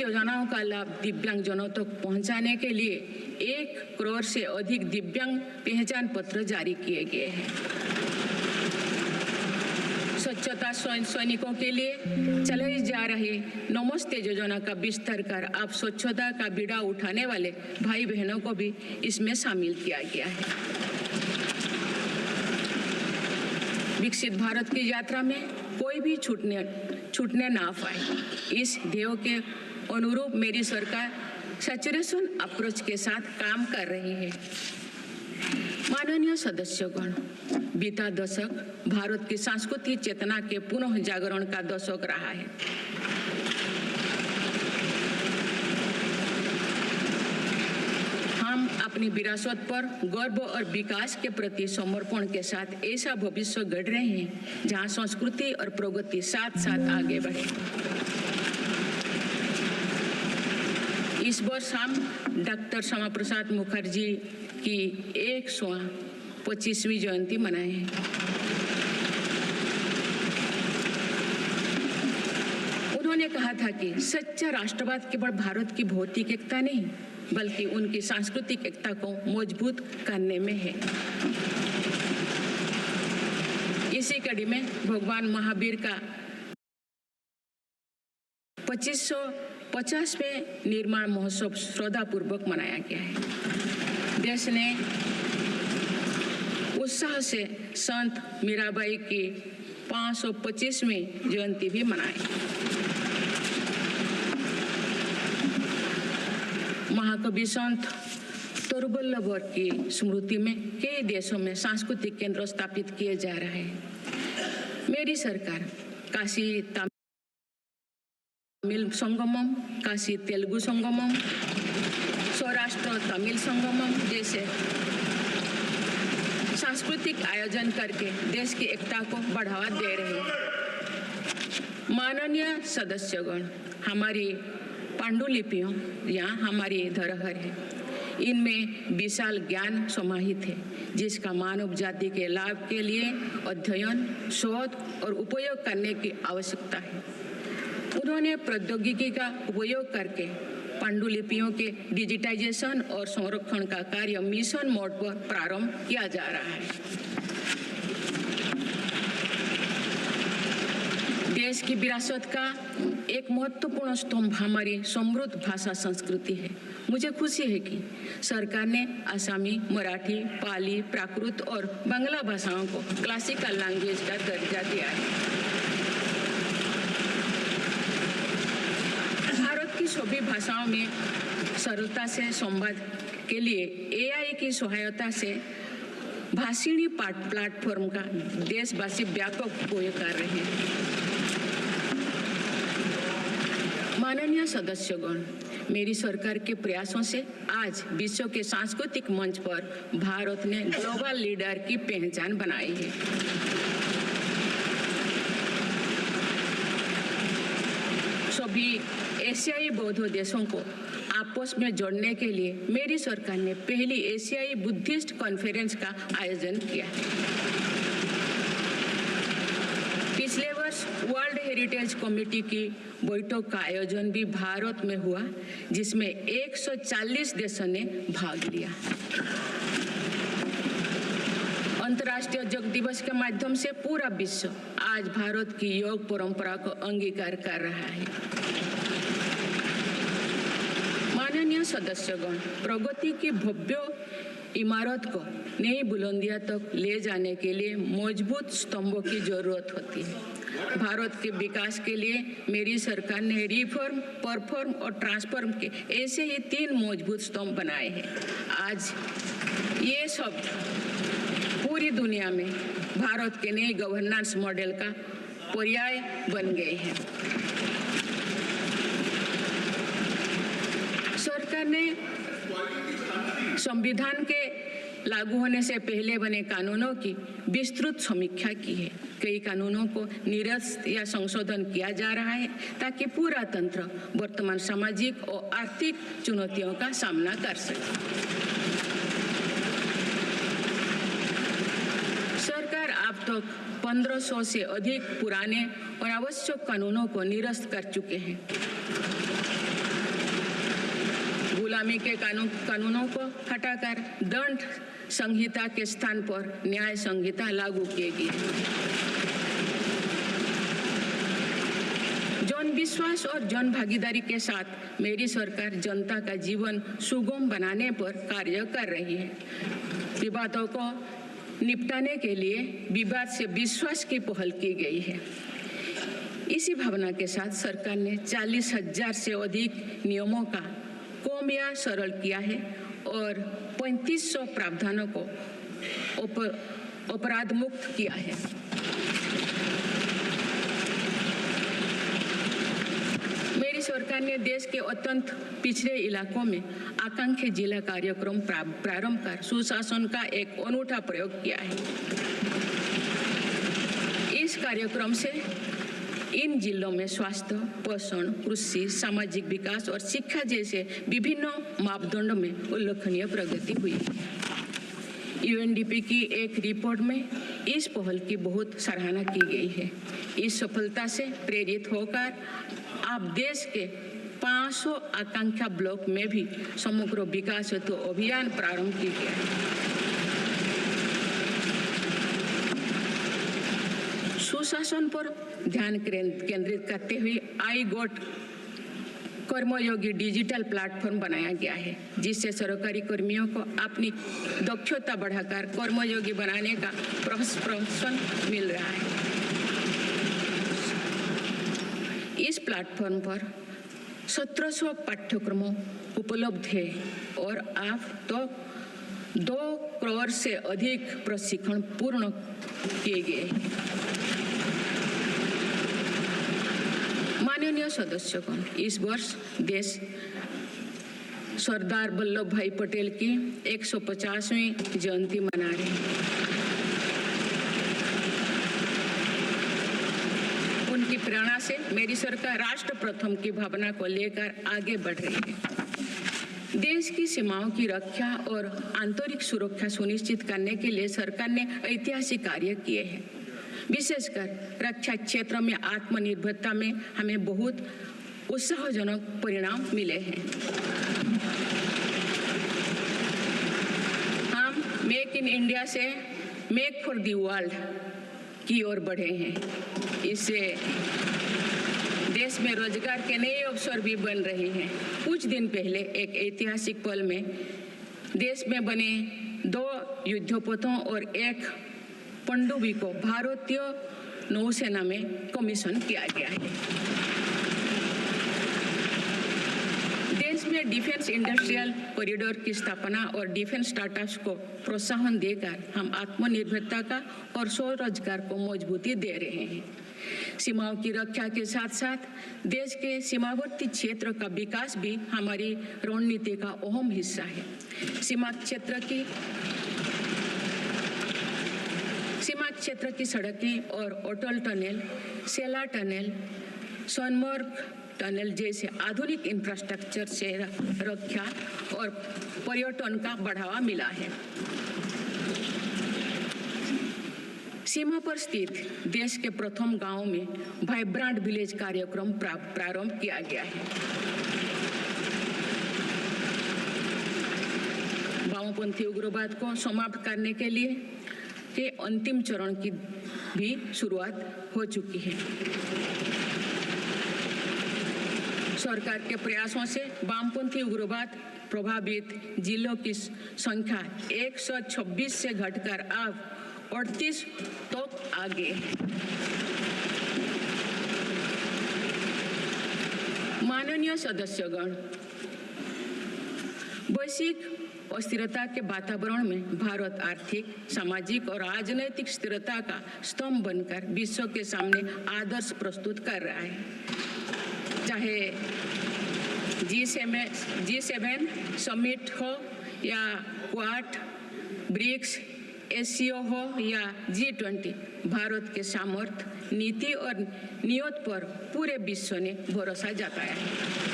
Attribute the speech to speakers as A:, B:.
A: योजनाओं का लाभ दिव्यांगजनों तक पहुंचाने के लिए 1 करोड़ से अधिक दिव्यांग पहचान पत्र जारी किए गए हैं। स्वच्छता सैनिकों के लिए चलाई जा रही नमस्ते योजना का विस्तार कर अब स्वच्छता का बीड़ा उठाने वाले भाई बहनों को भी इसमें शामिल किया गया है। विकसित भारत की यात्रा में कोई भी छूटने ना पाए, इस ध्येय के अनुरूप मेरी सरकार सैचुरेशन अप्रोच के साथ काम कर रही है। माननीय सदस्यगण, बीता दशक भारत की सांस्कृतिक चेतना के पुनः जागरण का दशक रहा है। हम अपनी विरासत पर गर्व और विकास के प्रति समर्पण के साथ ऐसा भविष्य गढ़ रहे हैं जहां संस्कृति और प्रगति साथ साथ आगे बढ़े। इस वर्ष हम डॉक्टर श्यामा प्रसाद मुखर्जी की 125वीं जयंती मनाए हैं। उन्होंने कहा था कि सच्चा राष्ट्रवाद केवल भारत की भौतिक एकता नहीं बल्कि उनकी सांस्कृतिक एकता को मजबूत करने में है। इसी कड़ी में भगवान महावीर का 2550वें निर्माण महोत्सव श्रद्धापूर्वक मनाया गया है। देश ने उत्साह से संत मीराबाई की 525वीं जयंती भी मनाई। महाकवि संत तरुवल्लभ की स्मृति में कई देशों में सांस्कृतिक केंद्र स्थापित किए जा रहे हैं। मेरी सरकार काशी तमिल संगमम, काशी तेलुगु संगमम, सौराष्ट्र तमिल संगमम जैसे सांस्कृतिक आयोजन करके देश की एकता को बढ़ावा दे रही है। माननीय सदस्यगण, हमारी पांडुलिपियों या हमारी धरोहर है, इनमें विशाल ज्ञान समाहित है जिसका मानव जाति के लाभ के लिए अध्ययन, शोध और उपयोग करने की आवश्यकता है। उन्होंने प्रौद्योगिकी का उपयोग करके पांडुलिपियों के डिजिटाइजेशन और संरक्षण का कार्य मिशन मोड पर प्रारंभ किया जा रहा है। देश की विरासत का एक महत्वपूर्ण स्तंभ हमारी समृद्ध भाषा संस्कृति है। मुझे खुशी है कि सरकार ने आसामी, मराठी, पाली, प्राकृत और बांग्ला भाषाओं को क्लासिकल लैंग्वेज का दर्जा दिया है। भारत की सभी भाषाओं में सरलता से संवाद के लिए AI की सहायता से भाषिणी प्लेटफॉर्म का देशवासी व्यापक उपयोग कर रहे हैं। माननीय सदस्यगण, मेरी सरकार के प्रयासों से आज विश्व के सांस्कृतिक मंच पर भारत ने ग्लोबल लीडर की पहचान बनाई है। सभी एशियाई बौद्ध देशों को आपस में जोड़ने के लिए मेरी सरकार ने पहली एशियाई बुद्धिस्ट कॉन्फ्रेंस का आयोजन किया। पिछले वर्ष वर्ल्ड हेरिटेज कमेटी की बैठक का आयोजन भी भारत में हुआ, जिसमें 140 देशों ने भाग लिया। अंतर्राष्ट्रीय योग दिवस के माध्यम से पूरा विश्व आज भारत की योग परंपरा को अंगीकार कर रहा है। माननीय सदस्यगण, प्रगति की भव्य इमारत को नई बुलंदियों तक ले जाने के लिए मजबूत स्तंभों की जरूरत होती है। भारत के विकास के लिए मेरी सरकार ने रिफॉर्म, परफॉर्म और ट्रांसफॉर्म के ऐसे ही 3 मजबूत स्तंभ बनाए हैं। आज ये सब पूरी दुनिया में भारत के नए गवर्नेंस मॉडल का पर्याय बन गए हैं। सरकार ने संविधान के लागू होने से पहले बने कानूनों की विस्तृत समीक्षा की है। कई कानूनों को निरस्त या संशोधन किया जा रहा है ताकि पूरा तंत्र वर्तमान सामाजिक और आर्थिक चुनौतियों का सामना कर सके। सरकार अब तक 1500 से अधिक पुराने और आवश्यक कानूनों को निरस्त कर चुके हैं। आगामी के कानूनों को हटाकर दंड संहिता के स्थान पर न्याय संहिता लागू किएगी। जन विश्वास और जन भागीदारी के साथ मेरी सरकार जनता का जीवन सुगम बनाने पर कार्य कर रही है। विवादों को निपटाने के लिए विवाद से विश्वास की पहल की गई है। इसी भावना के साथ सरकार ने 40,000 से अधिक नियमों का कम या सरल किया है और 3500 प्रावधानों को अपराध मुक्त किया है। मेरी सरकार ने देश के अत्यंत पिछड़े इलाकों में आकांक्षी जिला कार्यक्रम प्रारंभ कर सुशासन का एक अनूठा प्रयोग किया है। इस कार्यक्रम से इन जिलों में स्वास्थ्य, पोषण, कृषि, सामाजिक विकास और शिक्षा जैसे विभिन्न मापदंडों में उल्लेखनीय प्रगति हुई है। यूएनडीपी की एक रिपोर्ट में इस पहल की बहुत सराहना की गई है। इस सफलता से प्रेरित होकर अब देश के 500 आकांक्षा ब्लॉक में भी समग्र विकास हेतु अभियान प्रारंभ किया गया है। सुशासन पर ध्यान केंद्रित करते हुए आई गोट कर्मयोगी डिजिटल प्लेटफॉर्म बनाया गया है, जिससे सरकारी कर्मियों को अपनी दक्षता बढ़ाकर कर्मयोगी बनाने का प्रोत्साहन मिल रहा है। इस प्लेटफॉर्म पर 1700 पाठ्यक्रमों उपलब्ध है और अब तो 2 करोड़ से अधिक प्रशिक्षण पूर्ण किए गए हैं। माननीय सदस्यगण, इस वर्ष देश सरदार वल्लभ भाई पटेल की 150वीं जयंती मना रहे हैं। उनकी प्रेरणा से मेरी सरकार राष्ट्र प्रथम की भावना को लेकर आगे बढ़ रही है। देश की सीमाओं की रक्षा और आंतरिक सुरक्षा सुनिश्चित करने के लिए सरकार ने ऐतिहासिक कार्य किए हैं। विशेषकर रक्षा क्षेत्र में आत्मनिर्भरता में हमें बहुत उत्साहजनक परिणाम मिले हैं। हम मेक इन इंडिया से मेक फॉर द वर्ल्ड की ओर बढ़े हैं। इससे देश में रोजगार के नए अवसर भी बन रहे हैं। कुछ दिन पहले एक ऐतिहासिक पल में देश में बने 2 युद्धपोतों और 1 पनडुब्बी को भारतीय नौसेना में कमीशन किया गया है। देश में डिफेंस इंडस्ट्रियल कॉरिडोर की स्थापना और डिफेंस स्टार्टअप्स को प्रोत्साहन देकर हम आत्मनिर्भरता का और स्वरोजगार को मजबूती दे रहे हैं। सीमाओं की रक्षा के साथ साथ देश के सीमावर्ती क्षेत्र का विकास भी हमारी रणनीति का अहम हिस्सा है। सीमा क्षेत्र की सड़कें और अटल टनल, सेला टनल, सोनमर्ग टनल जैसे आधुनिक इंफ्रास्ट्रक्चर से रक्षा और पर्यटन का बढ़ावा मिला है। सीमा पर स्थित देश के प्रथम गांव में वाइब्रेंट विलेज कार्यक्रम प्रारंभ किया गया है। वामपंथी उग्रवाद को समाप्त करने के लिए के अंतिम चरण की भी शुरुआत हो चुकी है। सरकार के प्रयासों से वामपंथी उग्रवाद प्रभावित जिलों की संख्या 126 से घटकर अब 38 तक आ गई है। माननीय सदस्यगण, वैश्विक अस्थिरता के वातावरण में भारत आर्थिक, सामाजिक और राजनीतिक स्थिरता का स्तंभ बनकर विश्व के सामने आदर्श प्रस्तुत कर रहा है। चाहे G7 समिट हो या क्वाड, ब्रिक्स, एससीओ हो या G20, भारत के सामर्थ्य, नीति और नियत पर पूरे विश्व ने भरोसा जताया है।